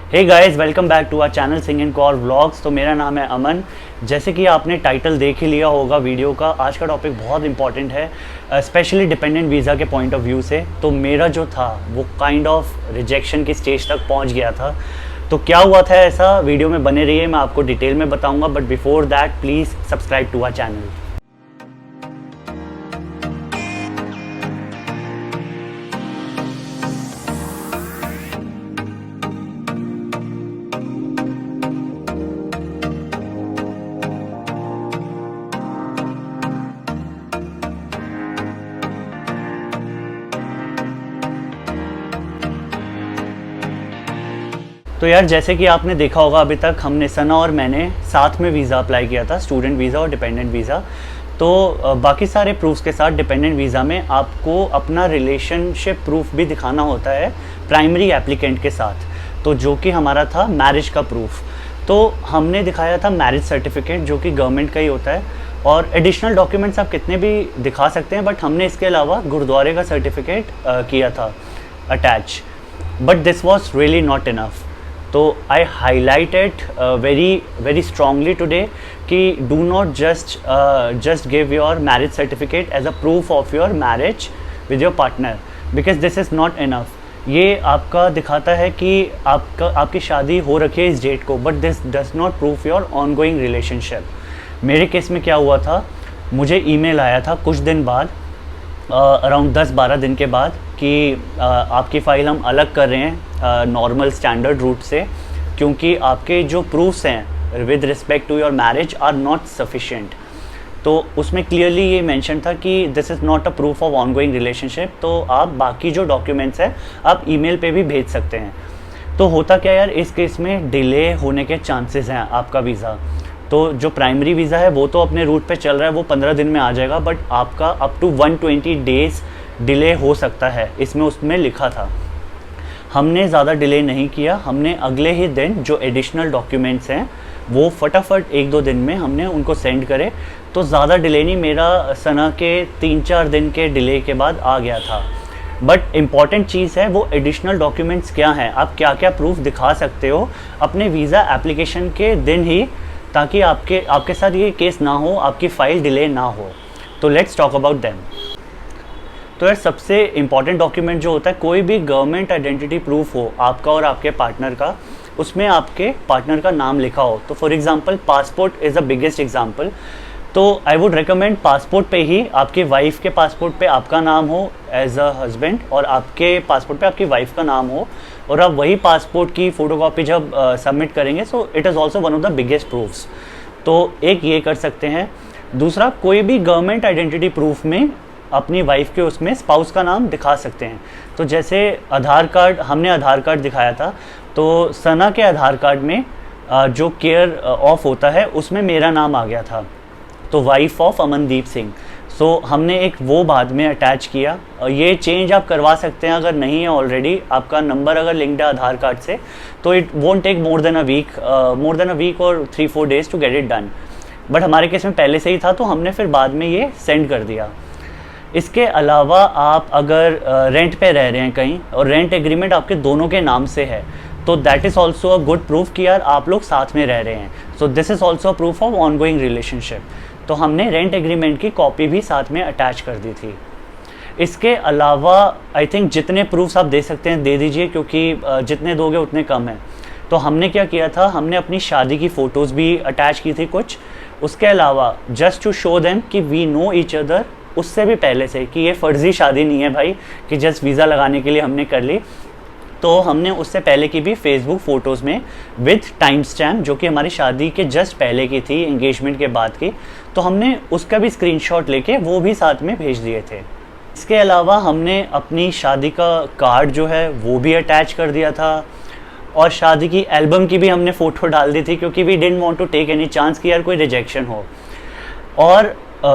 Hey guys, welcome back to our channel sing and call vlogs. तो मेरा नाम है अमन। जैसे कि आपने टाइटल देख ही लिया होगा वीडियो का, आज का टॉपिक बहुत इंपॉर्टेंट है, स्पेशली डिपेंडेंट वीज़ा के पॉइंट ऑफ व्यू से। तो मेरा जो था वो काइंड ऑफ रिजेक्शन की स्टेज तक पहुंच गया था। तो क्या हुआ था ऐसा, वीडियो में बने रहिए, मैं आपको डिटेल में बताऊँगा। But before that please subscribe to our channel. तो यार, जैसे कि आपने देखा होगा, अभी तक हमने सना और मैंने साथ में वीज़ा अप्लाई किया था, स्टूडेंट वीज़ा और डिपेंडेंट वीज़ा। तो बाकी सारे प्रूफ्स के साथ डिपेंडेंट वीज़ा में आपको अपना रिलेशनशिप प्रूफ भी दिखाना होता है प्राइमरी एप्लीकेंट के साथ। तो जो कि हमारा था मैरिज का प्रूफ। तो हमने दिखाया था मैरिज सर्टिफिकेट, जो कि गवर्नमेंट का ही होता है, और एडिशनल डॉक्यूमेंट्स आप कितने भी दिखा सकते हैं, बट हमने इसके अलावा गुरुद्वारे का सर्टिफिकेट किया था attach. But this was really not enough. तो I highlighted very strongly today कि do not just give your marriage certificate as a proof of your marriage with your partner, because this is not enough. ये आपका दिखाता है कि आपकी शादी हो रखी है इस डेट को, but this does not proof your on going relationship. मेरे केस में क्या हुआ था, मुझे ईमेल आया था कुछ दिन बाद, अराउंड 10-12 दिन के बाद, कि आपकी फ़ाइल हम अलग कर रहे हैं नॉर्मल स्टैंडर्ड रूट से, क्योंकि आपके जो प्रूफ्स हैं with respect to your marriage are not sufficient. तो उसमें क्लियरली ये मेंशन था कि this is not a proof of ongoing relationship. तो आप बाकी जो डॉक्यूमेंट्स हैं आप ईमेल पे भी भेज सकते हैं। तो होता क्या यार, इस केस में डिले होने के चांसेस हैं आपका वीज़ा। तो जो प्राइमरी वीज़ा है वो तो अपने रूट पे चल रहा है, वो 15 दिन में आ जाएगा, बट आपका अप टू 120 डेज़ डिले हो सकता है, इसमें उसमें लिखा था। हमने ज़्यादा डिले नहीं किया, हमने अगले ही दिन जो एडिशनल डॉक्यूमेंट्स हैं वो फटाफट 1-2 दिन में हमने उनको सेंड करे। तो ज़्यादा डिले नहीं, मेरा सना के 3-4 दिन के डिले के बाद आ गया था। बट इम्पॉर्टेंट चीज़ है वो एडिशनल डॉक्यूमेंट्स क्या हैं, आप क्या क्या प्रूफ दिखा सकते हो अपने वीज़ा एप्लीकेशन के दिन ही, ताकि आपके साथ ये केस ना हो, आपकी फ़ाइल डिले ना हो। तो लेट्स टॉक अबाउट देम। तो यार, सबसे इम्पॉर्टेंट डॉक्यूमेंट जो होता है, कोई भी गवर्नमेंट आइडेंटिटी प्रूफ हो आपका और आपके पार्टनर का, उसमें आपके पार्टनर का नाम लिखा हो। तो for example passport is the biggest example. तो आई वुड रिकमेंड पासपोर्ट पे ही आपके वाइफ के पासपोर्ट पे आपका नाम हो एज अ हस्बैंड, और आपके पासपोर्ट पे आपकी वाइफ का नाम हो, और आप वही पासपोर्ट की फ़ोटोकॉपी जब सबमिट करेंगे, so it is also one of the biggest proofs. तो एक ये कर सकते हैं। दूसरा, कोई भी गवर्नमेंट आइडेंटिटी प्रूफ में अपनी वाइफ के उसमें स्पाउस का नाम दिखा सकते हैं। तो जैसे आधार कार्ड, हमने आधार कार्ड दिखाया था, तो सना के आधार कार्ड में जो केयर ऑफ होता है उसमें मेरा नाम आ गया था, तो वाइफ ऑफ अमनदीप सिंह। सो हमने एक वो बाद में अटैच किया। ये चेंज आप करवा सकते हैं अगर नहीं है ऑलरेडी, आपका नंबर अगर लिंक्ड है आधार कार्ड से, तो it won't take more than a week और 3-4 days to get it done. But हमारे केस में पहले से ही था, तो हमने फिर बाद में ये सेंड कर दिया। इसके अलावा आप अगर रेंट पे रह रहे हैं कहीं, और रेंट एग्रीमेंट आपके दोनों के नाम से है, तो that is also a good proof कि यार आप लोग साथ में रह रहे हैं। So this is also a proof of ongoing relationship. तो हमने रेंट एग्रीमेंट की कॉपी भी साथ में अटैच कर दी थी। इसके अलावा आई थिंक जितने प्रूफ्स आप दे सकते हैं दे दीजिए, क्योंकि जितने दोगे उतने कम हैं। तो हमने क्या किया था, हमने अपनी शादी की फ़ोटोज़ भी अटैच की थी कुछ। उसके अलावा जस्ट टू शो देम कि वी नो ईच अदर, उससे भी पहले से, कि ये फ़र्ज़ी शादी नहीं है भाई कि जस्ट वीज़ा लगाने के लिए हमने कर ली। तो हमने उससे पहले की भी फेसबुक फ़ोटोज़ में विद टाइम स्टैम्प, जो कि हमारी शादी के जस्ट पहले की थी, एंगेजमेंट के बाद की, तो हमने उसका भी स्क्रीनशॉट लेके वो भी साथ में भेज दिए थे। इसके अलावा हमने अपनी शादी का कार्ड जो है वो भी अटैच कर दिया था, और शादी की एल्बम की भी हमने फ़ोटो डाल दी थी, क्योंकि we didn't want to take any chance कि यार कोई रिजेक्शन हो। और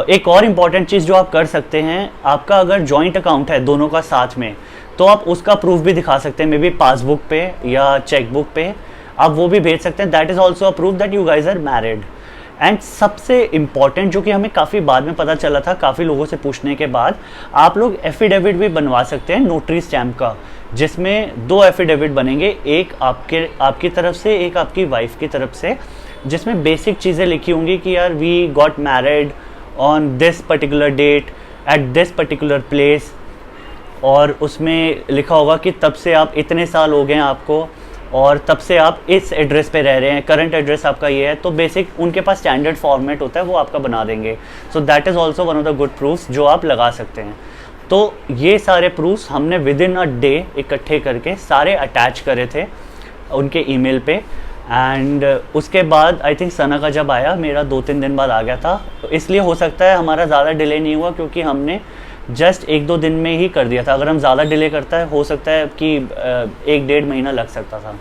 एक और इम्पॉर्टेंट चीज़ जो आप कर सकते हैं, आपका अगर जॉइंट अकाउंट है दोनों का साथ में, तो आप उसका प्रूफ भी दिखा सकते हैं, मे बी पासबुक पे या चेकबुक पे आप वो भी भेज सकते हैं। That is also a proof that you guys are married. And सबसे इम्पॉर्टेंट, जो कि हमें काफ़ी बाद में पता चला था काफ़ी लोगों से पूछने के बाद, आप लोग एफिडेविट भी बनवा सकते हैं नोटरी स्टैम्प का, जिसमें 2 एफिडेविट बनेंगे, एक आपकी तरफ से, एक आपकी वाइफ की तरफ से, जिसमें बेसिक चीज़ें लिखी होंगी कि यार we got married on this particular date at this particular place, और उसमें लिखा होगा कि तब से आप इतने साल हो गए हैं आपको, और तब से आप इस एड्रेस पे रह रहे हैं, करंट एड्रेस आपका ये है। तो बेसिक उनके पास स्टैंडर्ड फॉर्मेट होता है, वो आपका बना देंगे। So that is also one of the good proofs जो आप लगा सकते हैं। तो ये सारे प्रूफ्स हमने विद इन अ डे इकट्ठे करके सारे अटैच करे थे उनके ईमेल पे। एंड उसके बाद आई थिंक सना का जब आया, मेरा 2-3 दिन बाद आ गया था, तो इसलिए हो सकता है हमारा ज़्यादा डिले नहीं हुआ, क्योंकि हमने जस्ट 1-2 दिन में ही कर दिया था। अगर हम ज़्यादा डिले करता है, हो सकता है कि 1-1.5 महीना लग सकता था।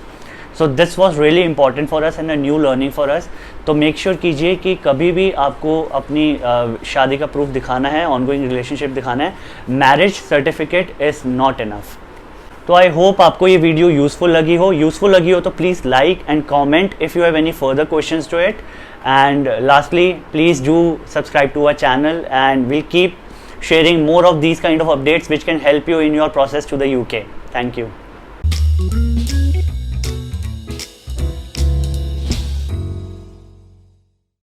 So this was really important for us and a new learning for us. तो मेक श्योर कीजिए कि कभी भी आपको अपनी शादी का प्रूफ दिखाना है, ऑनगोइंग रिलेशनशिप दिखाना है, marriage certificate is not enough. तो आई होप आपको ये वीडियो यूज़फुल लगी हो तो please like and comment if you have any further questions to it. And lastly, please do subscribe to our channel, and we'll keep sharing more of these kind of updates which can help you in your process to the UK. Thank you.